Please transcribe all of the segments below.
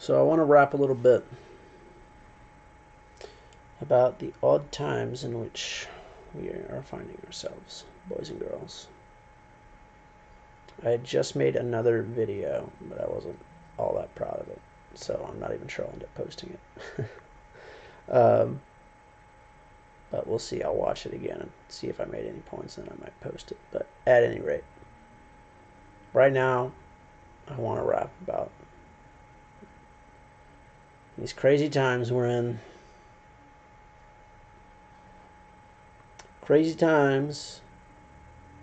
So I want to rap a little bit about the odd times in which we are finding ourselves, boys and girls. I had just made another video, but I wasn't all that proud of it, so I'm not even sure I'll end up posting it. But we'll see. I'll watch it again and see if I made any points, and I might post it. But at any rate, right now, I want to rap about these crazy times we're in. Crazy times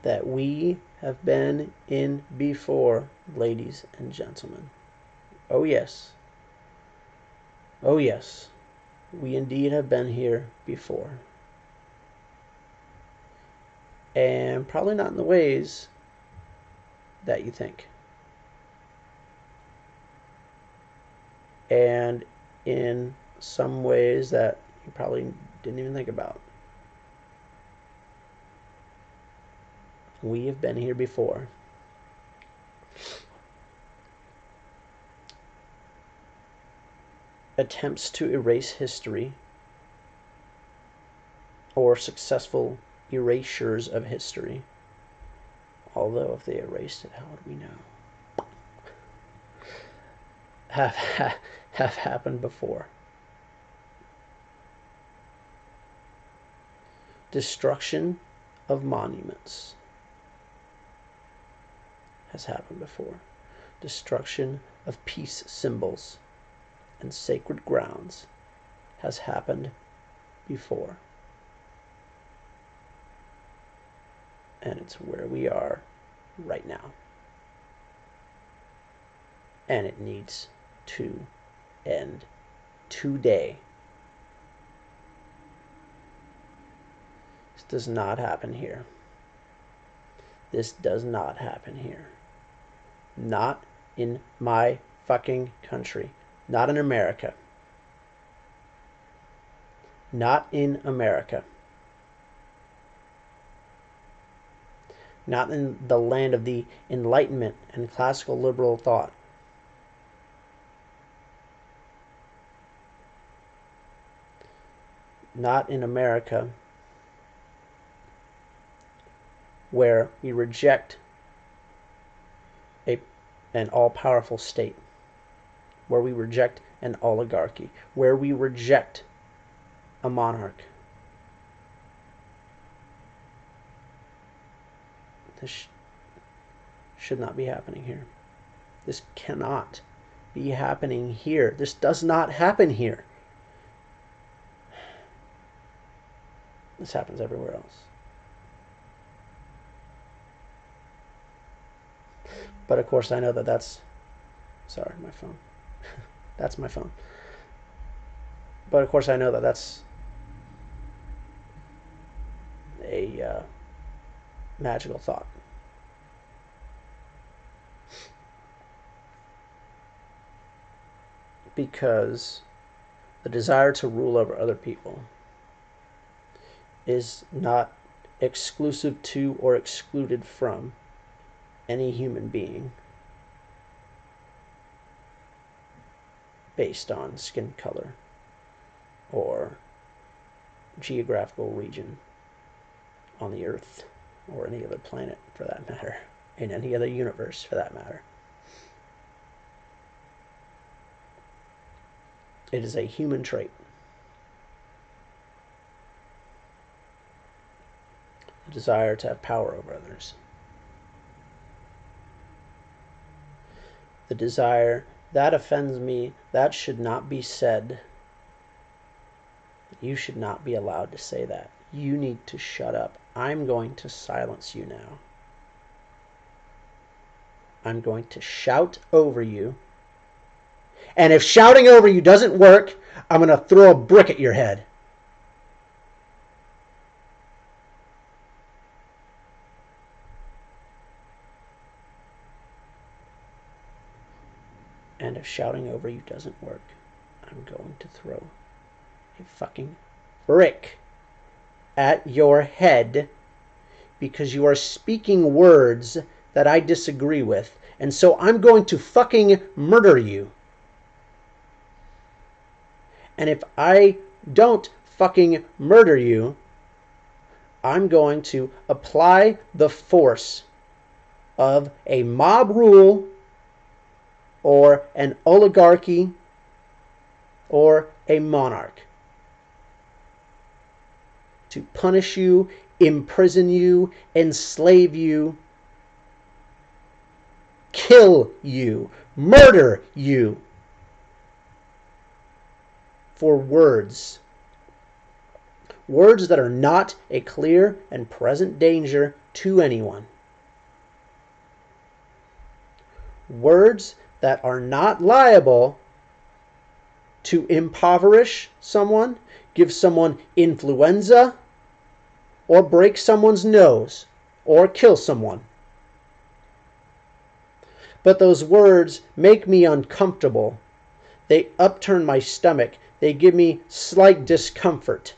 that we have been in before, ladies and gentlemen. Oh yes. Oh yes. We indeed have been here before. And probably not in the ways that you think. And in some ways that you probably didn't even think about. We have been here before. Attempts to erase history, or successful erasures of history. Although if they erased it, how would we know? Have happened before. Destruction of monuments has happened before. Destruction of peace symbols and sacred grounds has happened before. And it's where we are right now. And it needs to end today. This does not happen here. This does not happen here. Not in my fucking country. Not in America. Not in America. Not in the land of the Enlightenment and classical liberal thought. Not in America, where we reject an all-powerful state, where we reject an oligarchy, where we reject a monarch. This should not be happening here. This cannot be happening here. This does not happen here. This happens everywhere else. But of course I know that that's... Sorry, my phone. That's my phone. But of course I know that that's a magical thought. Because the desire to rule over other people is not exclusive to or excluded from any human being based on skin color or geographical region on the earth or any other planet for that matter, in any other universe for that matter. It is a human trait. The desire to have power over others. The desire, that offends me, that should not be said. You should not be allowed to say that. You need to shut up. I'm going to silence you now. I'm going to shout over you. And if shouting over you doesn't work, I'm going to throw a brick at your head. And if shouting over you doesn't work, I'm going to throw a fucking brick at your head because you are speaking words that I disagree with. And so I'm going to fucking murder you. And if I don't fucking murder you, I'm going to apply the force of a mob rule or an oligarchy or a monarch to punish you, imprison you, enslave you, kill you, murder you for words. Words that are not a clear and present danger to anyone. Words that are not liable to impoverish someone, give someone influenza, or break someone's nose, or kill someone. But those words make me uncomfortable. They upturn my stomach. They give me slight discomfort.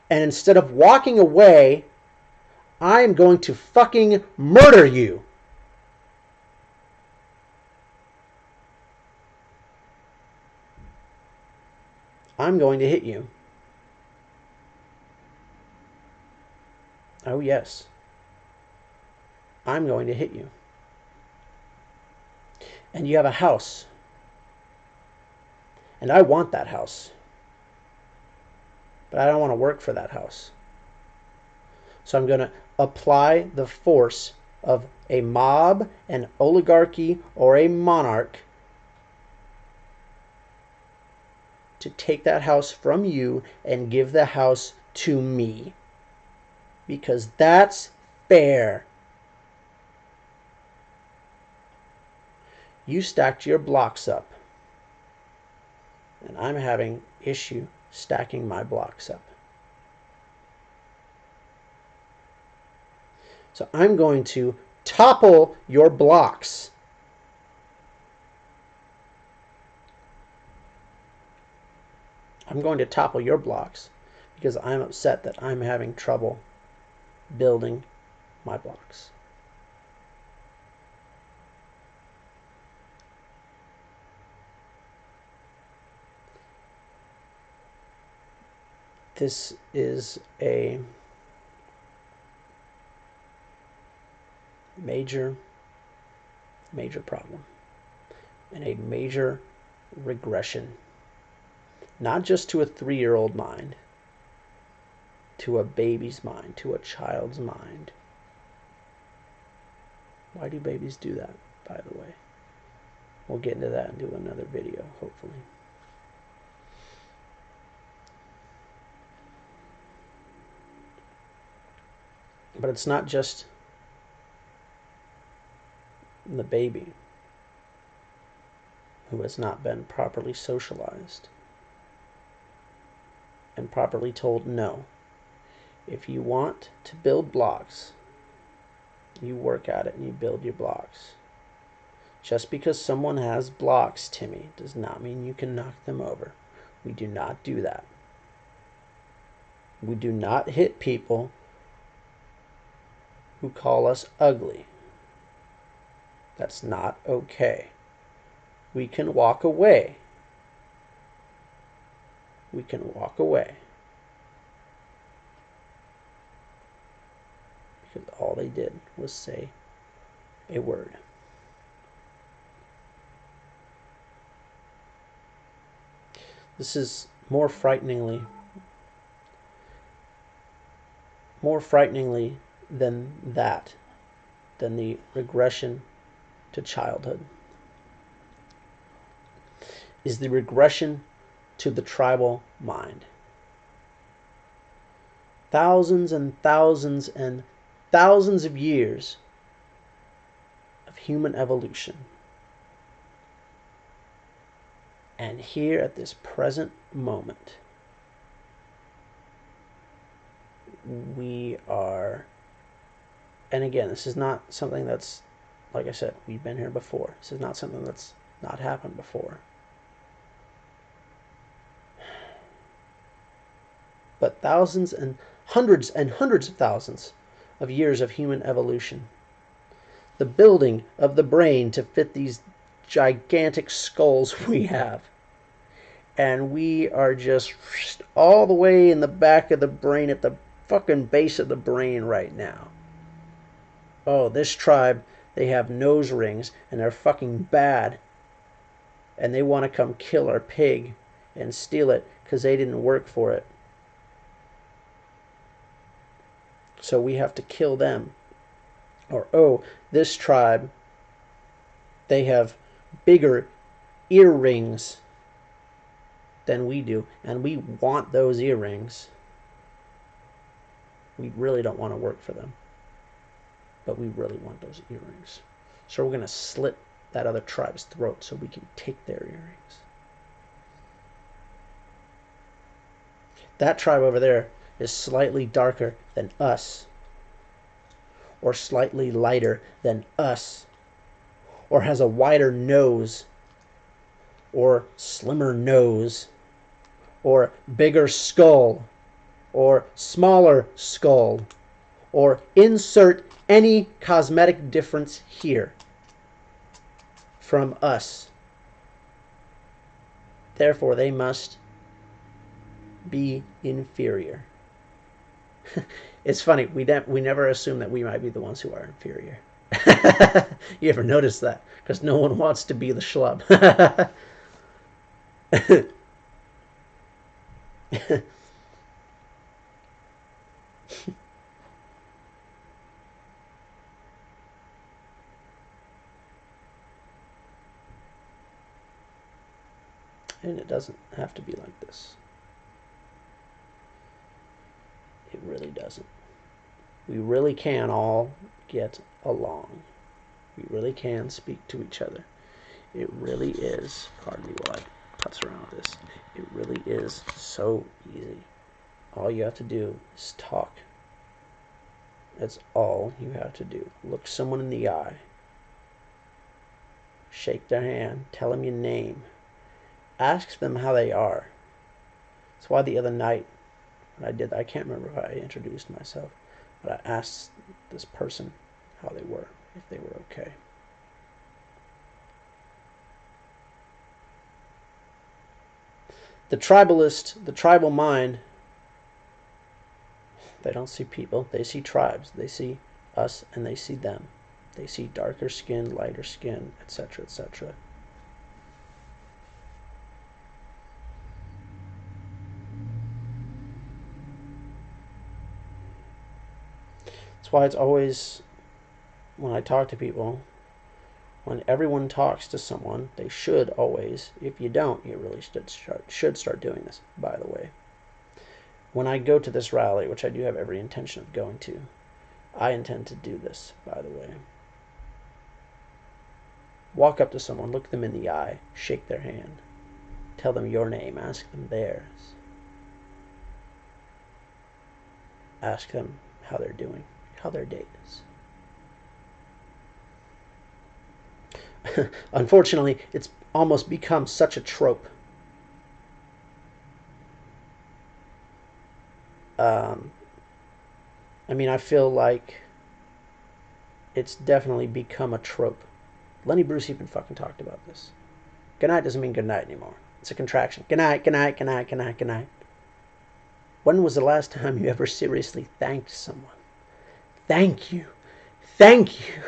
And instead of walking away, I am going to fucking murder you. I'm going to hit you. Oh, yes. I'm going to hit you. And you have a house. And I want that house. But I don't want to work for that house. So I'm going to apply the force of a mob, an oligarchy, or a monarch to take that house from you and give the house to me. Because that's fair. You stacked your blocks up. And I'm having issue stacking my blocks up. So I'm going to topple your blocks. I'm going to topple your blocks because I'm upset that I'm having trouble building my blocks. This is a major problem and a major regression, not just to a 3-year-old mind, to a baby's mind, to a child's mind. Why do babies do that, by the way? We'll get into that and do another video, hopefully. But it's not just the baby who has not been properly socialized and properly told no. If you want to build blocks, you work at it and you build your blocks. Just because someone has blocks, Timmy, does not mean you can knock them over. We do not do that. We do not hit people who call us ugly. That's not okay. We can walk away. We can walk away. Because all they did was say a word. This is more frighteningly than that, than the regression to childhood, is the regression to the tribal mind. Thousands and thousands and thousands of years of human evolution. And here at this present moment, we are, and again, this is not something that's, like I said, we've been here before. This is not something that's not happened before. But thousands and hundreds of thousands of years of human evolution. The building of the brain to fit these gigantic skulls we have. and we are just all the way in the back of the brain, at the fucking base of the brain right now. Oh, this tribe, they have nose rings and they're fucking bad, and they want to come kill our pig and steal it because they didn't work for it. So we have to kill them. Or, oh, this tribe, they have bigger earrings than we do, and we want those earrings. We really don't want to work for them, but we really want those earrings. So we're going to slit that other tribe's throat so we can take their earrings. That tribe over there is slightly darker than us, or slightly lighter than us, or has a wider nose, or slimmer nose, or bigger skull, or smaller skull, or insert any cosmetic difference here from us. Therefore, they must be inferior. It's funny, we never assume that we might be the ones who are inferior. You ever notice that? Because no one wants to be the schlub. And it doesn't have to be like this. It really doesn't. We really can all get along. We really can speak to each other. It really is, pardon me while I putz around with this, it really is so easy. All you have to do is talk. That's all you have to do. Look someone in the eye. Shake their hand. Tell them your name. Ask them how they are. That's why the other night when I did that, I can't remember if I introduced myself, but I asked this person how they were, if they were okay. The tribalist, the tribal mind, they don't see people, they see tribes. They see us and they see them. They see darker skin, lighter skin, etc., etc. That's why it's always, when I talk to people, when everyone talks to someone, they should always, if you don't, you really should start doing this, by the way. When I go to this rally, which I do have every intention of going to, I intend to do this, by the way. Walk up to someone, look them in the eye, shake their hand, tell them your name, ask them theirs. Ask them how they're doing, how their day is. Unfortunately, it's almost become such a trope. I mean, I feel like it's definitely become a trope. Lenny Bruce even fucking talked about this. Good night doesn't mean good night anymore. It's a contraction. Good night, good night, good night, good night, good night. When was the last time you ever seriously thanked someone? Thank you. Thank you.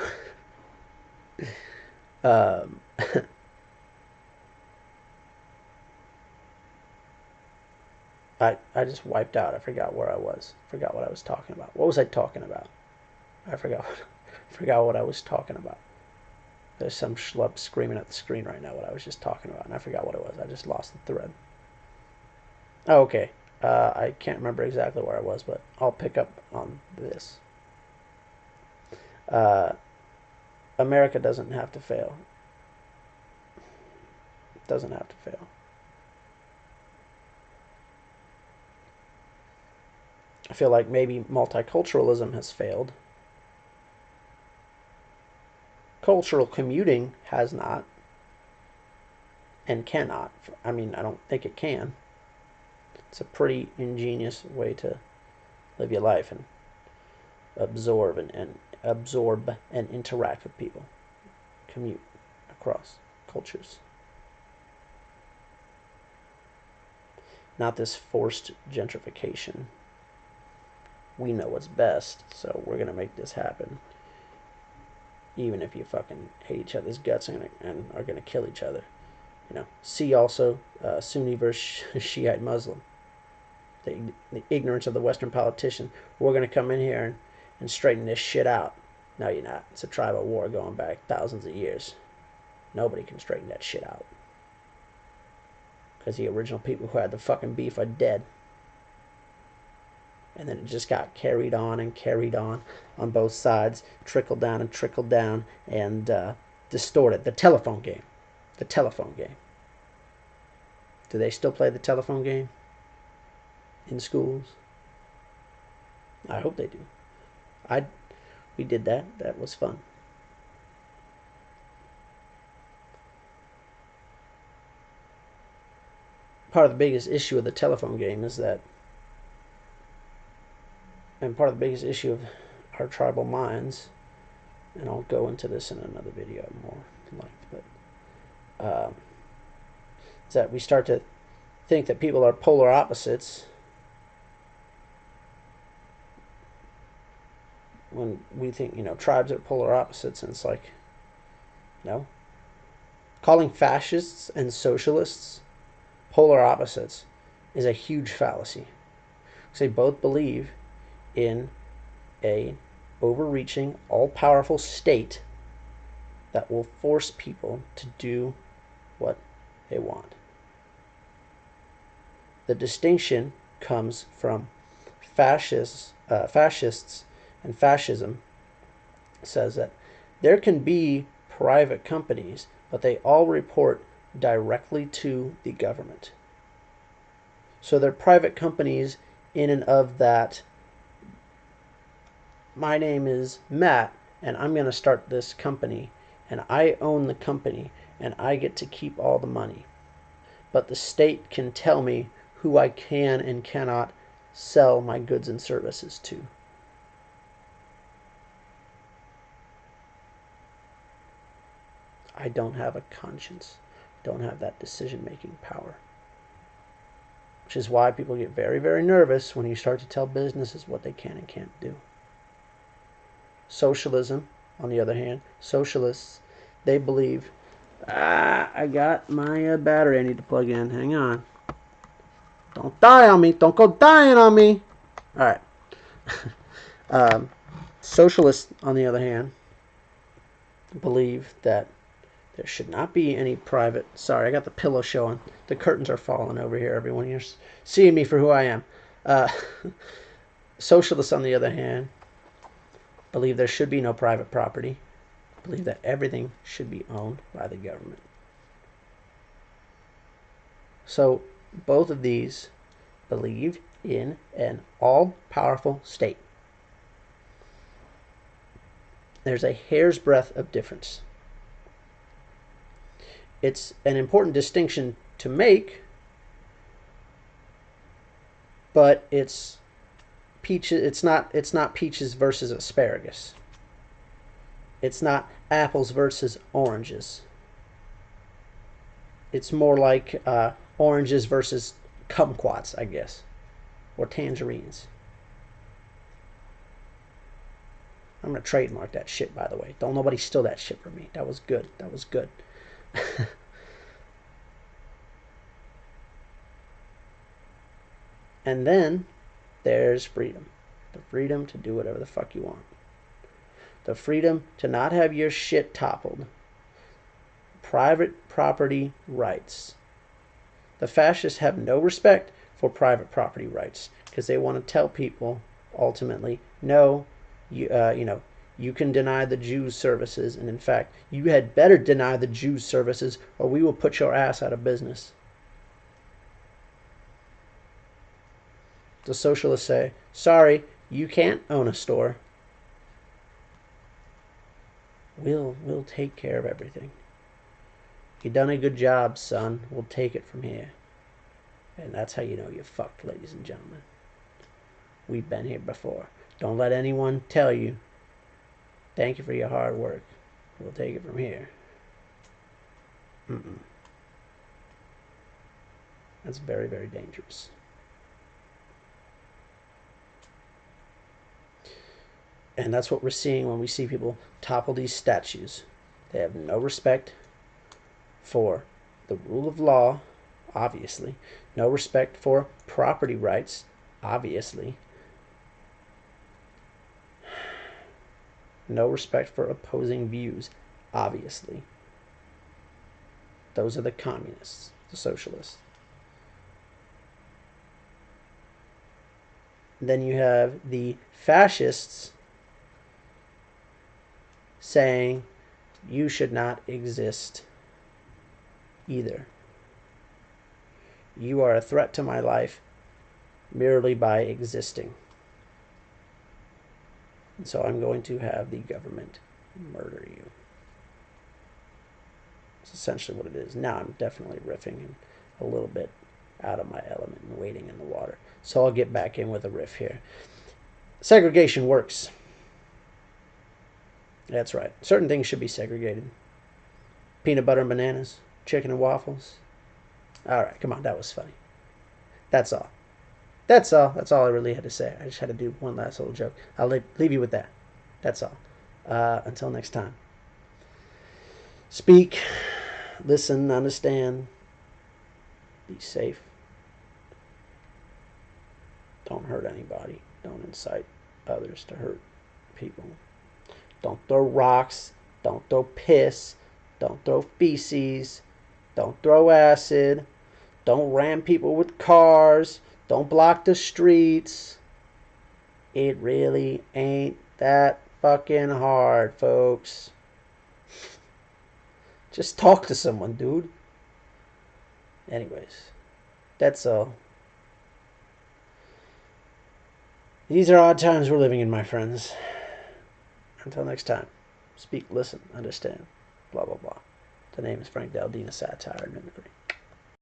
I just wiped out. I forgot where I was. I forgot what I was talking about. What was I talking about? I forgot what I was talking about. There's some schlub screaming at the screen right now what I was just talking about, and I forgot what it was. I just lost the thread. Oh, okay. I can't remember exactly where I was, but I'll pick up on this. America doesn't have to fail. It doesn't have to fail. I feel like maybe multiculturalism has failed. Cultural commuting has not and cannot. I mean, I don't think it can. It's a pretty ingenious way to live your life and absorb and interact with people. Commute across cultures. not this forced gentrification. We know what's best, so we're going to make this happen. Even if you fucking hate each other's guts and are going to kill each other. You know, see also Sunni versus Shiite Muslim. The ignorance of the Western politician. We're going to come in here and straighten this shit out. No, you're not. It's a tribal war going back thousands of years. Nobody can straighten that shit out. Because the original people who had the fucking beef are dead. And then it just got carried on both sides, trickled down and distorted. The telephone game. The telephone game. Do they still play the telephone game in schools? I hope they do. We did that. That was fun. Part of the biggest issue of the telephone game is that, and part of the biggest issue of our tribal minds, and I'll go into this in another video more length, but is that we start to think that people are polar opposites when we think, tribes are polar opposites, and it's like, no. Calling fascists and socialists polar opposites is a huge fallacy. Because they both believe in a overreaching, all-powerful state that will force people to do what they want. The distinction comes from fascists and fascism says that there can be private companies, but they all report directly to the government. So they're private companies in and of that. My name is Matt, and I'm going to start this company, and I own the company, and I get to keep all the money. But the state can tell me who I can and cannot sell my goods and services to. I don't have a conscience, don't have that decision-making power. Which is why people get very, very nervous when you start to tell businesses what they can and can't do. Socialism, on the other hand, socialists, they believe, I got my battery I need to plug in. Hang on. Don't die on me. Don't go dying on me. All right. Socialists, on the other hand, believe that there should not be any private... Sorry, I got the pillow showing. The curtains are falling over here, everyone. You're seeing me for who I am. Socialists, on the other hand, believe there should be no private property. Believe that everything should be owned by the government. So, both of these believe in an all-powerful state. There's a hair's breadth of difference. It's an important distinction to make, but it's not peaches versus asparagus. It's not apples versus oranges. It's more like oranges versus kumquats, I guess, or tangerines. I'm gonna trademark that shit, by the way. Don't nobody steal that shit from me. That was good. That was good. And then there's freedom. The freedom to do whatever the fuck you want. The freedom to not have your shit toppled. Private property rights. The fascists have no respect for private property rights because they want to tell people, ultimately, no, you can deny the Jews services, and in fact, you had better deny the Jews services or we will put your ass out of business. The socialists say, sorry, you can't own a store. We'll take care of everything. You done a good job, son. We'll take it from here. And that's how you know you're fucked, ladies and gentlemen. We've been here before. Don't let anyone tell you, thank you for your hard work. We'll take it from here. That's very, very dangerous. And that's what we're seeing when we see people topple these statues. They have no respect for the rule of law, obviously. No respect for property rights, obviously. No respect for opposing views, obviously. Those are the communists, the socialists. Then you have the fascists saying you should not exist either. You are a threat to my life merely by existing. And so I'm going to have the government murder you. It's essentially what it is. Now I'm definitely riffing and a little bit out of my element and wading in the water. So I'll get back in with a riff here. Segregation works. That's right. Certain things should be segregated. Peanut butter and bananas, chicken and waffles. All right, come on, that was funny. That's all. That's all. That's all I really had to say. I just had to do one last little joke. I'll leave you with that. That's all. Until next time. Speak, listen, understand. Be safe. Don't hurt anybody. Don't incite others to hurt people. Don't throw rocks. Don't throw piss. Don't throw feces. Don't throw acid. Don't ram people with cars. Don't block the streets. It really ain't that fucking hard, folks. Just talk to someone, dude. Anyways, that's all. These are odd times we're living in, my friends. Until next time, speak, listen, understand, blah, blah, blah. The name is Frank Daldina, Satire and Mimicry.